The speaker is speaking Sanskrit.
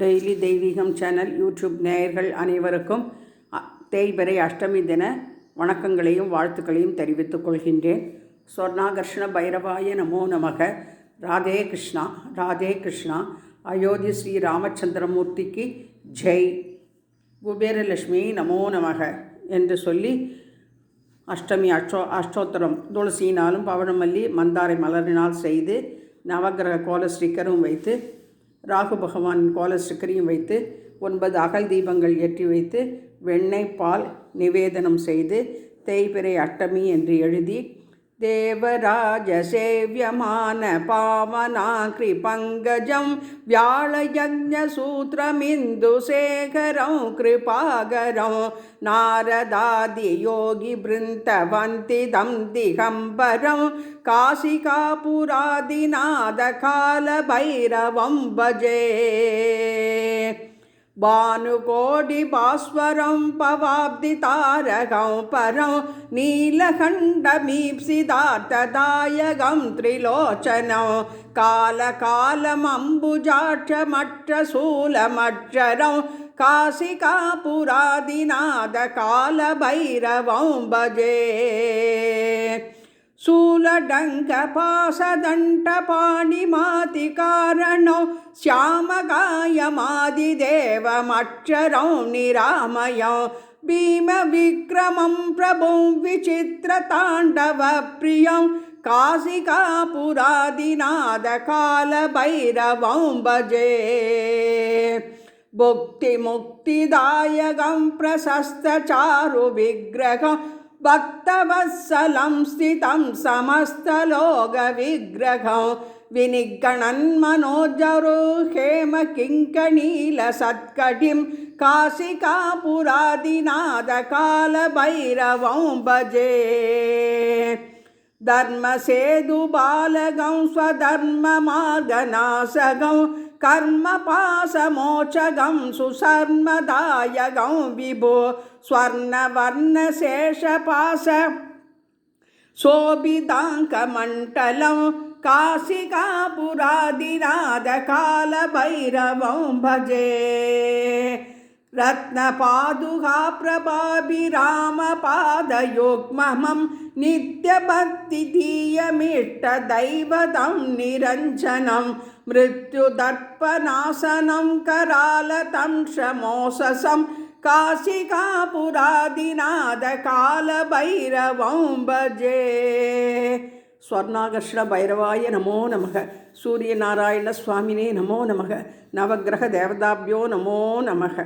டெய்லி தெய்வீகம் சேனல் யூடியூப் நேயர்கள் அனைவருக்கும் தேய்பிறை அஷ்டமி தின வணக்கங்களையும் வாழ்த்துக்களையும் தெரிவித்துக் கொள்கின்றேன். சொர்ணாகர்ஷ்ண பைரவாய நமோ நமக. ராதே கிருஷ்ணா ராதே கிருஷ்ணா. அயோத்தி ஸ்ரீ ராமச்சந்திரமூர்த்திக்கு ஜெய். குபேரலட்சுமி நமோ நமக என்று சொல்லி அஷ்டமி அஷ்டோத்திரம் துளசியினாலும் பவழமல்லி மந்தாரை மலரினால் செய்து நவகிரக கோல ஸ்டிக்கரும் வைத்து ராகு பகவானின் கோல ஸ்டிக்கரையும் வைத்து 9 அகல் தீபங்கள் ஏற்றி வைத்து வெண்ணெய் பால் நிவேதனம் செய்து தேய்பிறை அஷ்டமி என்று எழுதி தேவராஜ சேவியமான பாவனாக்ரி பங்கஜம் வியாழயஜ்ஞ சூத்ரமிந்து சேகரம் கிருபாகரம் நாரதாதி யோகி பிருந்தவந்திதம் திகம்பரம் காசிகாபுராதிநாத கால பைரவம் பஜே. भानुकोटि भास्वरं पवाब्धि तारकं परं नीलकण्ठमीप्सितार्थदायकं त्रिलोचनं कालकालमम्बुजाक्षमक्षशूलमक्षरं काशिकापुरादिनाथ कालभैरवं भजे. शूलडङ्कपाशदण्डपाणिमातिकारणौ श्यामकायमादिदेवमक्षरं निरामयं भीमविक्रमं प्रभुं विचित्रताण्डवप्रियं काशिकापुरादिनाथ कालभैरवं भजे. भुक्तिमुक्तिदायकं प्रशस्तचारुविग्रहं भक्तवत्सलं स्थितं समस्तलोकविग्रहं विनिगणन्मनोजरुहेमकिङ्कणीलसत्कटिं काशिकापुरादिनाथ कालभैरवं भजे. धर्मसेतुबालकं स्वधर्ममार्गनाशकं कर्मपाशमोचकं सुशर्मदायकं विभो स्वर्णवर्णशेषपाश शोभिताङ्कमण्डलं काशिकापुरादिनाथ कालभैरवं भजे. रत्नपादुकाप्रभाभिरामपादयोग्महं नित्यभक्तिधीयमिष्टदैवतं निरञ्जनं मृत्युदर्पनाशनं करालतं शमोषसं काशिकापुरादिनाथ कालभैरवं भजे. स्वर्णागर्ष्ण भैरवाय नमो नमः. सूर्यनारायण स्वामिने नमो नमः. नवग्रह देवताभ्यो नमो नमः.